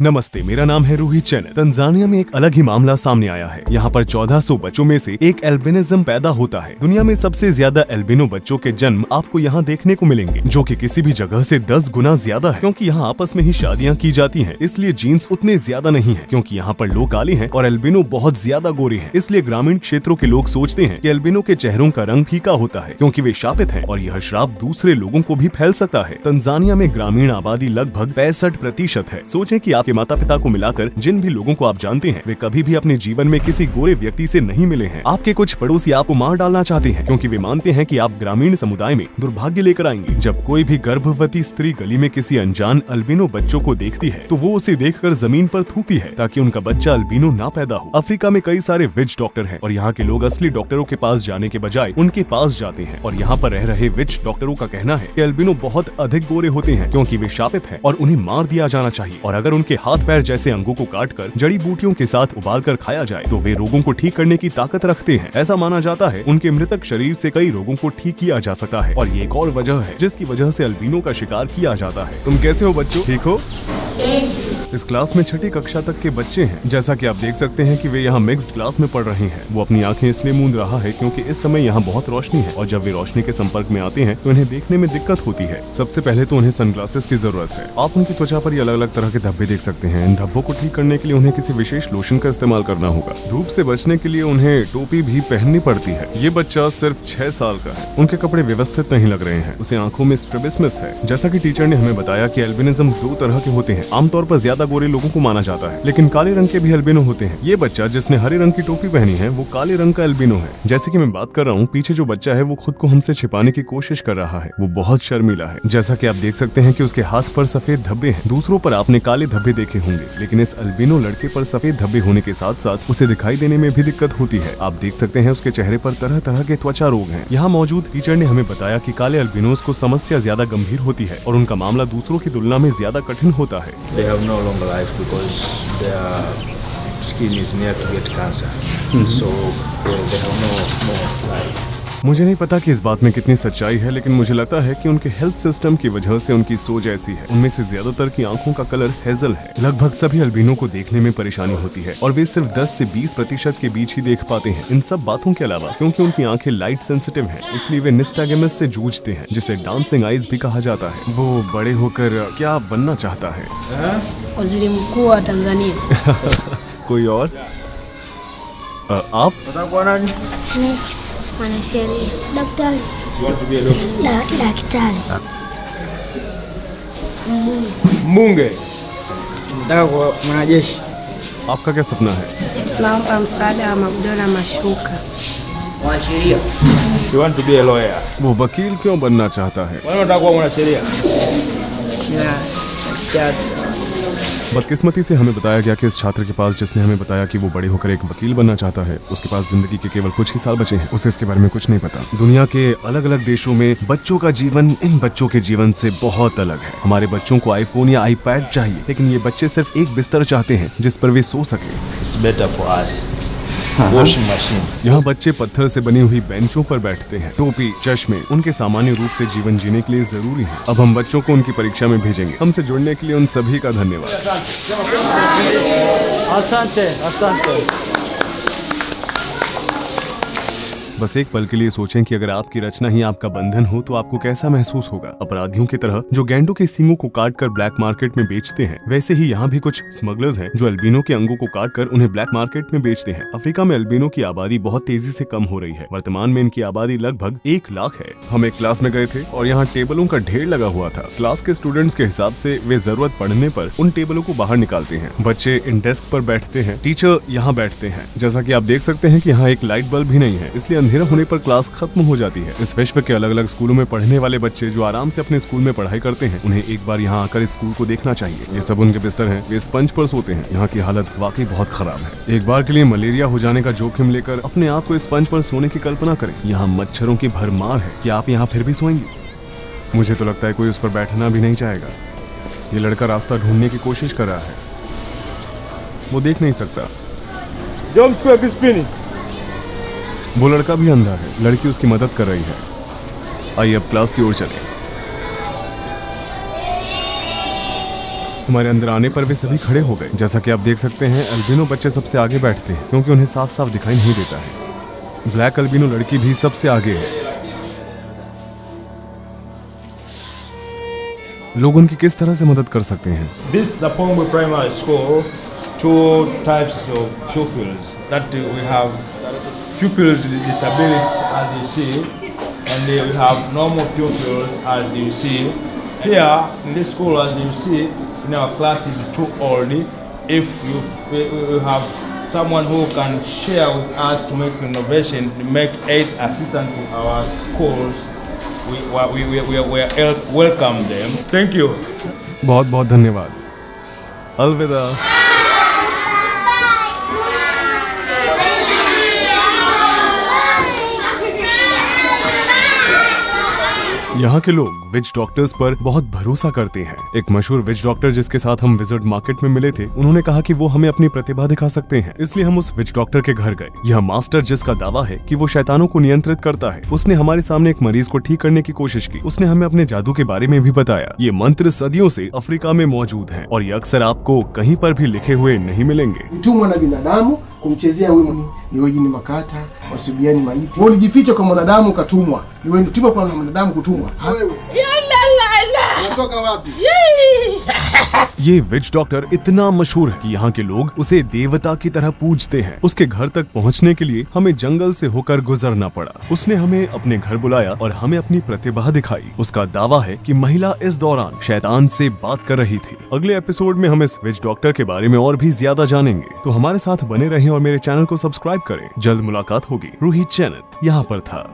नमस्ते, मेरा नाम है रूही चैन। तंजानिया में एक अलग ही मामला सामने आया है। यहाँ पर 1400 बच्चों में से एक एल्बिनिज्म पैदा होता है। दुनिया में सबसे ज्यादा एल्बिनो बच्चों के जन्म आपको यहाँ देखने को मिलेंगे, जो कि किसी भी जगह से 10 गुना ज्यादा है। क्योंकि यहाँ आपस में ही शादियाँ की जाती हैं, इसलिए जीन्स उतने ज्यादा नहीं है। क्योंकि यहाँ पर लोग काले हैं और एल्बिनो बहुत ज्यादा गोरे हैं, इसलिए ग्रामीण क्षेत्रों के लोग सोचते हैं कि एल्बिनो के चेहरों का रंग फीका होता है, क्योंकि वे शापित हैं और यह श्राप दूसरे लोगों को भी फैल सकता है। तंजानिया में ग्रामीण आबादी लगभग 65% है। सोचें कि आपके माता पिता को मिलाकर जिन भी लोगों को आप जानते हैं, वे कभी भी अपने जीवन में किसी गोरे व्यक्ति से नहीं मिले हैं। आपके कुछ पड़ोसी आपको मार डालना चाहते हैं, क्योंकि वे मानते हैं कि आप ग्रामीण समुदाय में दुर्भाग्य लेकर आएंगे। जब कोई भी गर्भवती स्त्री गली में किसी अनजान अल्बिनो बच्चों को देखती है, तो वो उसे देखकर जमीन पर थूकती है ताकि उनका बच्चा अल्बिनो ना पैदा हो। अफ्रीका में कई सारे विच डॉक्टर हैं और यहाँ के लोग असली डॉक्टरों के पास जाने के बजाय उनके पास जाते हैं। और यहाँ पर रह रहे विच डॉक्टरों का कहना है कि अल्बिनो बहुत अधिक गोरे होते हैं, क्योंकि वे शापित हैं और उन्हें मार दिया जाना चाहिए। और अगर उनके हाथ पैर जैसे अंगों को काटकर जड़ी बूटियों के साथ उबालकर खाया जाए, तो वे रोगों को ठीक करने की ताकत रखते हैं। ऐसा माना जाता है उनके मृतक शरीर से कई रोगों को ठीक किया जा सकता है। और ये एक और वजह है जिसकी वजह से अल्बिनो का शिकार किया जाता है। तुम कैसे हो बच्चों, ठीक हो? इस क्लास में 6ठी कक्षा तक के बच्चे हैं। जैसा कि आप देख सकते हैं कि वे यहाँ मिक्स्ड क्लास में पढ़ रहे हैं। वो अपनी आंखें इसलिए मूंद रहा है क्योंकि इस समय यहाँ बहुत रोशनी है, और जब वे रोशनी के संपर्क में आते हैं तो इन्हें देखने में दिक्कत होती है। सबसे पहले तो उन्हें सनग्लासेस की जरूरत है। आप उनकी त्वचा पर ये अलग अलग तरह के धब्बे देख सकते हैं। इन धब्बों को ठीक करने के लिए उन्हें किसी विशेष लोशन का इस्तेमाल करना होगा। धूप से बचने के लिए उन्हें टोपी भी पहननी पड़ती है। ये बच्चा सिर्फ 6 साल का है। उनके कपड़े व्यवस्थित नहीं लग रहे हैं। उसे आंखों में स्ट्रैबिस्मस है। जैसा कि टीचर ने हमें बताया कि एल्बिनिज्म 2 तरह के होते हैं। आमतौर पर ज्यादा गोरे लोगों को माना जाता है, लेकिन काले रंग के भी एल्बिनो होते हैं। ये बच्चा जिसने हरे रंग की टोपी पहनी है, वो काले रंग का एल्बिनो है। जैसे कि मैं बात कर रहा हूँ, पीछे जो बच्चा है वो खुद को हमसे छिपाने की कोशिश कर रहा है। वो बहुत शर्मीला है। जैसा कि आप देख सकते हैं कि उसके हाथ पर सफेद धब्बे हैं। दूसरों पर आपने काले धब्बे देखे होंगे, लेकिन इस अल्बिनो लड़के पर सफेद धब्बे होने के साथ साथ उसे दिखाई देने में भी दिक्कत होती है। आप देख सकते हैं उसके चेहरे पर तरह तरह के त्वचा रोग हैं। यहाँ मौजूद टीचर ने हमें बताया कि काले अल्बिनोज को समस्या ज्यादा गंभीर होती है और उनका मामला दूसरों की तुलना में ज्यादा कठिन होता है। They have no longer life because their skin is near to get cancer. So they have no more life. मुझे नहीं पता कि इस बात में कितनी सच्चाई है, लेकिन मुझे लगता है कि उनके हेल्थ सिस्टम की वजह से उनकी सोच ऐसी है। उनमें से ज्यादातर की आंखों का कलर हेजल है। लगभग सभी अल्बिनो को देखने में परेशानी होती है और वे सिर्फ 10 से 20% के बीच ही देख पाते हैं। इन सब बातों के अलावा क्योंकि उनकी आंखें लाइट सेंसिटिव हैं, इसलिए वे निस्टागेमिस से जूझते हैं, जिसे डांसिंग आईज भी कहा जाता है। वो बड़े होकर क्या बनना चाहता है? वज़ीर मकuu wa Tanzania। कोई और? आप? Mwanasheria. Daktari. Daktari. Mbunge. Nataka kuwa mwanajeshi. आपका क्या सपना है? Naomba msaada wa magodoro na mashuka। Mwanasheria. You want to be a lawyer. वो वकील क्यों बनना चाहता है? Wewe unataka kuwa mwanasheria? बदकिस्मती से हमें बताया गया कि इस छात्र के पास, जिसने हमें बताया कि वो बड़े होकर एक वकील बनना चाहता है, उसके पास जिंदगी के केवल कुछ ही साल बचे हैं। उसे इसके बारे में कुछ नहीं पता। दुनिया के अलग अलग देशों में बच्चों का जीवन इन बच्चों के जीवन से बहुत अलग है। हमारे बच्चों को आईफोन या आईपैड चाहिए, लेकिन ये बच्चे सिर्फ एक बिस्तर चाहते हैं जिस पर वे सो सके। It's better for us. Washing machine. यहाँ बच्चे पत्थर से बनी हुई बेंचों पर बैठते हैं। टोपी, चश्मे उनके सामान्य रूप से जीवन जीने के लिए जरूरी है। अब हम बच्चों को उनकी परीक्षा में भेजेंगे। हमसे जुड़ने के लिए उन सभी का धन्यवाद। Asante. बस एक पल के लिए सोचें कि अगर आपकी रचना ही आपका बंधन हो तो आपको कैसा महसूस होगा। अपराधियों की तरह जो गैंडों के सींगों को काटकर ब्लैक मार्केट में बेचते हैं, वैसे ही यहाँ भी कुछ स्मगलर्स हैं जो अल्बिनो के अंगों को काटकर उन्हें ब्लैक मार्केट में बेचते हैं। अफ्रीका में अल्बिनो की आबादी बहुत तेजी से कम हो रही है। वर्तमान में इनकी आबादी लगभग 1 लाख है। हम एक क्लास में गए थे और यहाँ टेबलों का ढेर लगा हुआ था। क्लास के स्टूडेंट्स के हिसाब से वे जरूरत पड़ने पर उन टेबलों को बाहर निकालते हैं। बच्चे इन डेस्क पर बैठते हैं, टीचर यहाँ बैठते हैं। जैसा कि आप देख सकते हैं कि यहाँ एक लाइट बल्ब भी नहीं है, इसलिए अंधेरा होने पर क्लास खत्म हो जाती है। इस विश्व के अलग अलग स्कूलों में पढ़ने वाले बच्चे जो आराम से अपने स्कूल में पढ़ाई करते हैं, उन्हें एक बार यहाँ आकर इस स्कूल को देखना चाहिए। ये सब उनके बिस्तर हैं, वे स्पंज पर सोते हैं। यहाँ की हालत वाकई बहुत खराब है। एक बार के लिए मलेरिया हो जाने का जोखिम लेकर अपने आप को इस स्पंज पर सोने की कल्पना करें। यहाँ मच्छरों की भरमार है। क्या आप यहाँ फिर भी सोएंगे? मुझे तो लगता है कोई उस पर बैठना भी नहीं चाहेगा। ये लड़का रास्ता ढूंढने की कोशिश कर रहा है, वो देख नहीं सकता। वो लड़का भी अंधा है। लड़की उसकी मदद कर रही है। आइए अब क्लास की ओर चलें। हमारे अंदर आने पर वे सभी खड़े हो गए। जैसा कि आप देख सकते हैं, अल्बिनो बच्चे सबसे आगे बैठते हैं क्योंकि उन्हें साफ साफ दिखाई नहीं देता है। ब्लैक अल्बिनो लड़की भी सबसे आगे है। लोग उनकी किस तरह से मदद कर सकते हैं? This is the Pongwe Primary School. Two types of pupils. That we have pupils with disabilities, as you see, and we have normal pupils, as you see. Here in this school, as you see, in our class is too old. If we have someone who can share with us to make innovation, to make aid assistance to our schools, we welcome them. Thank you. बहुत बहुत धन्यवाद। अलविदा। यहाँ के लोग विच doctors पर बहुत भरोसा करते हैं। एक मशहूर विच डॉक्टर जिसके साथ हम विजिट मार्केट में मिले थे, उन्होंने कहा कि वो हमें अपनी प्रतिभा दिखा सकते हैं, इसलिए हम उस विच डॉक्टर के घर गए। यह मास्टर जिसका दावा है कि वो शैतानों को नियंत्रित करता है, उसने हमारे सामने एक मरीज को ठीक करने की कोशिश की। उसने हमें अपने जादू के बारे में भी बताया। ये मंत्र सदियों से अफ्रीका में मौजूद है और ये अक्सर आपको कहीं पर भी लिखे हुए नहीं मिलेंगे। Mtumwa na binadamu kumchezea huyu ni jini makata wasubiani maiti. Wewe ulijificha kwa mwanadamu ukatumwa. Wewe ndio kwa mwanadamu kutumwa. Wewe. Unatoka wapi? ये विच डॉक्टर इतना मशहूर है कि यहाँ के लोग उसे देवता की तरह पूजते हैं। उसके घर तक पहुँचने के लिए हमें जंगल से होकर गुजरना पड़ा। उसने हमें अपने घर बुलाया और हमें अपनी प्रतिभा दिखाई। उसका दावा है कि महिला इस दौरान शैतान से बात कर रही थी। अगले एपिसोड में हम इस विच डॉक्टर के बारे में और भी ज्यादा जानेंगे, तो हमारे साथ बने रहें और मेरे चैनल को सब्सक्राइब करें। जल्द मुलाकात होगी। रूही चैनत यहाँ पर था।